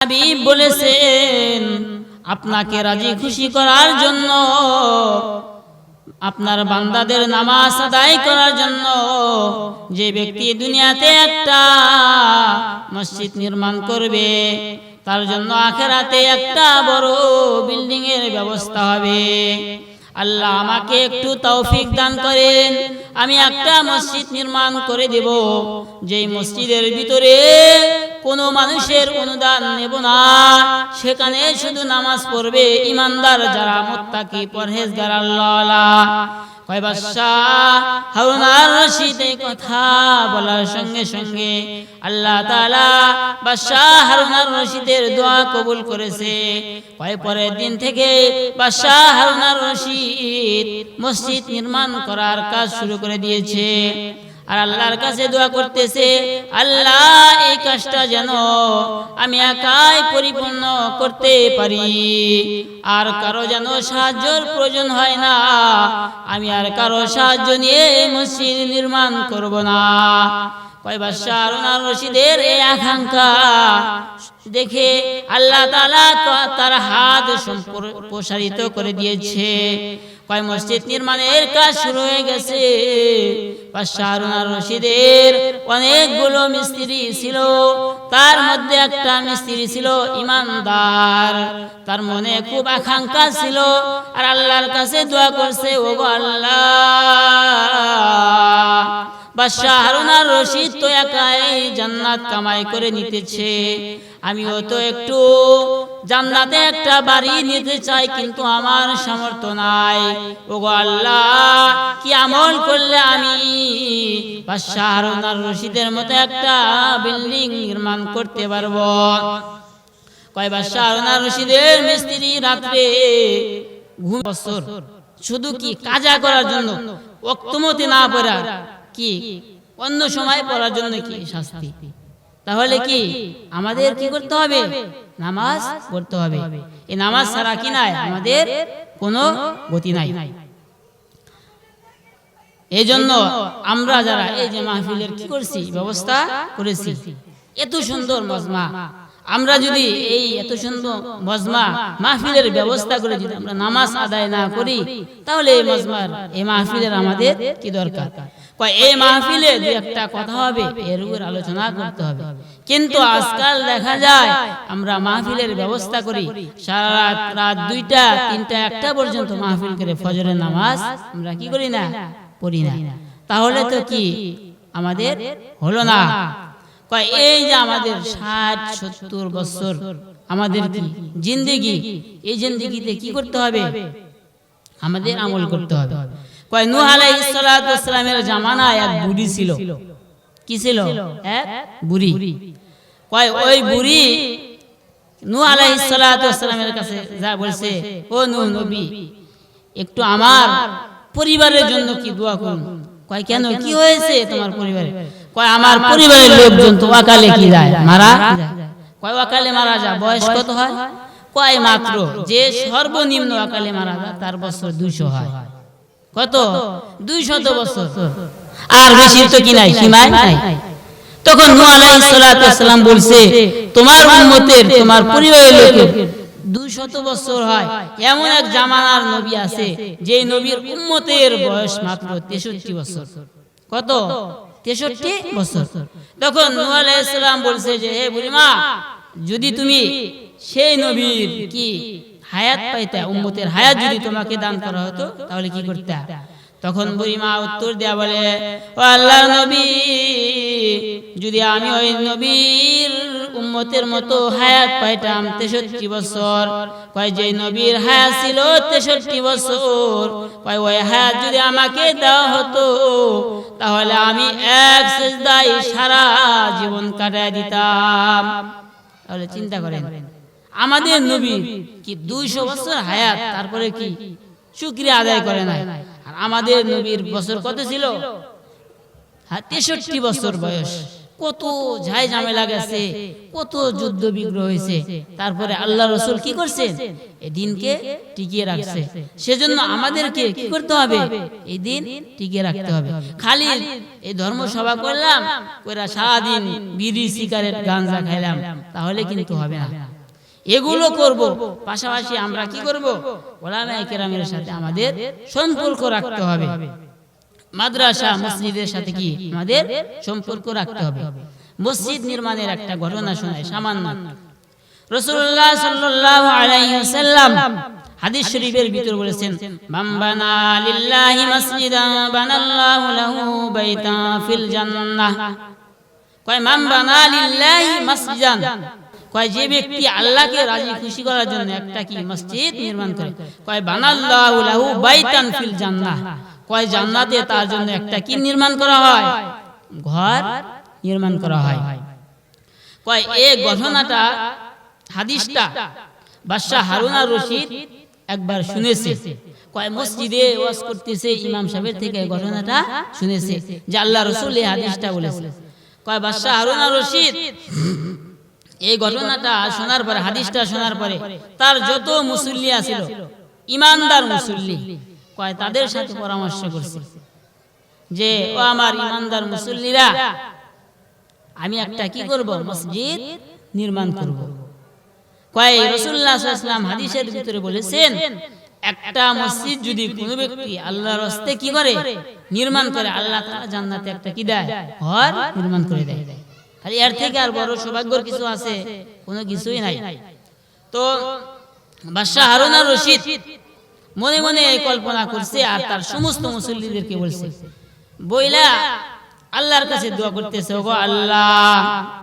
হাবিব বলেছেন আপনাকে রাজি খুশি করার জন্য, আপনার বান্দাদের নামাজ আদায় করার জন্য যে ব্যক্তি দুনিয়াতে একটা মসজিদ নির্মাণ করবে, তার জন্য আখিরাতে একটা বড় বিল্ডিং এর ব্যবস্থা হবে। আল্লাহ আমাকে একটু তৌফিক দান করেন, আমি একটা মসজিদ নির্মাণ করে দেব, যেই মসজিদের ভিতরে কোনো মানুষের অনুদান নেব না, সেখানে শুধু নামাজ পড়বে ইমানদার যারা, মুত্তাকি পরহেজগার আল্লাহওয়ালা। কয় বাদশাহ হারুন আর রশিদ এই কথা বলার সঙ্গে সঙ্গে আল্লাহ তাআলা বাদশাহ হারুন আর রশিদের দোয়া কবুল করেছে। কয় পরের দিন থেকে বাদশাহ হারুন আর রশিদ মসজিদ নির্মাণ করার কাজ শুরু করে দিয়েছে। আর আল্লাহর কাছে দোয়া করতেছে, আল্লাহ এই কাজটা যেন আমি একাই পরিপূর্ণ করতে পারি, আর কারো যেন সাহায্যের প্রয়োজন হয় না, আমি আর কারো সাহায্য নিয়ে মসজিদ নির্মাণ করব না। কয় বাদশাহ হারুন আর রশিদের এই আকাঙ্ক্ষা দেখে আল্লাহ তাআলা তার হাত প্রসারিত করে দিয়েছে। কয় মসজিদ নির্মাণের কাজ শুরু হয়ে গেছে। বাদশাহ হারুন আর রশিদের অনেকগুলো মিস্ত্রি ছিল, তার মধ্যে একটা মিস্ত্রি ছিল ইমানদার, তার মনে খুব আকাঙ্ক্ষা ছিল, আর আল্লাহর কাছে দোয়া করছে, ওগো আল্লাহ, বাদশাহ হারুন আর রশিদ তো একাই জান্নাত কামাই করে নিতেছে, আমিও তো একটু জান্নাতে একটা বাড়ি নিতে চাই, কিন্তু আমার সামর্থ্য নাই। ওগো আল্লাহ, কি আমল করলে আমি বাদশাহ হারুন আর রশিদের মতো একটা বিল্ডিং নির্মাণ করতে পারবো? কয় বাদশাহ হারুন আর রশিদের মিস্ত্রি রাত্রে ঘুম বছর শুধু কি কাজা করার জন্য, ওয়াক্তমতে না পড়া, কি অন্য সময় পড়ার জন্য কি শাস্তি? তাহলে কি আমাদের কি করতে হবে? নামাজ পড়তে হবে। এই নামাজ ছাড়া কি নাই, আমাদের কোনো গতি নাই। এই জন্য আমরা যারা এই যে মাহফিলের কি করছি, ব্যবস্থা করেছি, এত সুন্দর মজমা, আমরা যদি এই এত সুন্দর মজমা মাহফিলের ব্যবস্থা করে যদি আমরা নামাজ আদায় না করি, তাহলে এই মজমার এই মাহফিলের আমাদের কি দরকার? এই মাহফিলে যে একটা কথা হবে, এর উপর আলোচনা করতে হবে। কিন্তু আজকাল দেখা যায় আমরা মাহফিলের ব্যবস্থা করি, সারা রাত 2টা 3টা 1টা পর্যন্ত মাহফিল করে ফজরের নামাজ আমরা কি করি না, পড়ি না। তাহলে তো কি আমাদের হলো না? এই যে আমাদের 60-70 বছর আমাদের কি জিন্দেগি, এই জিন্দেগিতে কি করতে হবে? আমাদের আমল করতে হবে। নূহ আলাইহিস সালাতু ওয়াস সালামের জামানায় এক বুড়ি ছিল। কি ছিল? এক বুড়ি। ওই বুড়ি নূহ আলাইহিস সালাতু ওয়াস সালামের কাছে যা বলছে, ও নূহ নবী, একটু আমার পরিবারের জন্য কি দোয়া করুন। কেন, কি হয়েছে তোমার পরিবারে? আমার পরিবারের লোকজন তো অকালে কি যায়, মারা যায়। অকালে মারা যায়, বয়স কত হয়? মাত্র যে সর্বনিম্ন অকালে মারা যায় তার বছর 200 হয়। কত? 200 বছর, আর বেশি তো কি নাই, সীমায় নাই। তখন নূহ আলাইহিস সালাতু ওয়াস সালাম বলছে, তোমার উম্মতের, তোমার পরিবারের লোকের 200 বছর হয়, এমন এক জামানার নবী আছে যে নবীর উম্মতের বয়স মাত্র 63 বছর। কত? 63 বছর। তখন নূহ আলাইহিস সালাম বলছে যে, হে বুড়িমা, যদি তুমি সেই নবীর কি হায়াত পাইতা, উম্মতের হায়াত যদি তোমাকে দান করা হতো, তাহলে কি করতে? তখন বুড়িমা উত্তর দেয়া বলে, ও আল্লাহর নবী, যদি আমি ওই নবীর উম্মতের মতো হায়াত পাইতাম 63 বছর, যে নবীর হায়াত ছিল 63 বছর, ওই হায়াত যদি আমাকে দেওয়া হতো, তাহলে আমি এক সিজদায় সারা জীবন কাটায় দিতাম। তাহলে চিন্তা করেন, আমাদের নবী কি 200 বছর হায়াত, তারপরে কি শুকরিয়া আদায় করে নাই? আর আমাদের নবীর বছর কত ছিল? 63 বছর বয়স। কত ঝাই ঝামেলা গেছে, কত যুদ্ধ বিগ্রহ হয়েছে, তারপরে আল্লাহ রাসূল কি করছেন? এই দিনকে টিকিয়ে রাখছে। সেজন্য আমাদেরকে কি করতে হবে? এই দিন টিকিয়ে রাখতে হবে। খালি এই ধর্ম সভা করলাম, কইরা সারাদিন বিড়ি সিগারেট গাঁজা খাইলাম, তাহলে কিন্তু হবে না। এগুলো করব, পাশাপাশি আমরা কি করব, উলামায়ে কেরামের সাথে আমাদের সম্পর্ক রাখতে হবে। মাদ্রাসা মসজিদের সাথে কি আমাদের সম্পর্ক রাখতে হবে। মসজিদ নির্মাণের একটা ঘটনা শোনায় সামান্য। রাসূলুল্লাহ সাল্লাল্লাহু আলাইহি ওয়াসাল্লাম হাদিস শরীফের ভিতর বলেছেন, মান বানা লিল্লাহি মাসজিদান বানাল্লাহু লাহু বাইতান ফিল জান্নাহ। কয় মান বানা লিল্লাহি মাসজিদান, কয় যে ব্যক্তি আল্লাহকে রাজি খুশি করার জন্য একটা কি মসজিদ নির্মাণ করে, কয় বানাল্লাহু লাহু বাইতান ফিল জান্নাহ, কয় জান্নাতে তার জন্য একটা কি নির্মাণ করা হয়, ঘর নির্মাণ করা হয়। কয় এই ঘটনাটা হাদিসটা বাদশা হারুন আর রশিদ একবার শুনেছে। কয় মসজিদে ওয়াজ করতেছে ইমাম সাহেবের থেকে ঘটনাটা শুনেছে যে আল্লাহ রাসূল এই হাদিসটা বলেছে। কয় বাদশা হারুন আর রশিদ এই ঘটনাটা শোনার পরে, হাদিসটা শোনার পরে তার যত মুসল্লি আছিল, ইমানদার মুসল্লি, কয় তাদের সাথে পরামর্শ করছে যে ও আমার ইমানদার মুসল্লিরা, আমি একটা কি করব, মসজিদ নির্মাণ করব। কয় রাসূলুল্লাহ সাল্লাল্লাহু আলাইহি ওয়াসাল্লাম হাদিসের ভিতরে বলেছেন, একটা মসজিদ যদি কোনো ব্যক্তি আল্লাহর রাস্তায় কি করে নির্মাণ করে, আল্লাহ তাআলা জান্নাতে একটা কি দেয়, ঘর নির্মাণ করে দেয়। আর এর থেকে আর বড় সৌভাগ্যের কিছু আছে? কোনো কিছুই নাই। তো বাদশা হারুন আর রশিদ মনে মনে এই কল্পনা করছে আর তার সমস্ত মুসল্লিদেরকে বলছে, বইলা আল্লাহর কাছে দোয়া করতেছে, ওগো আল্লাহ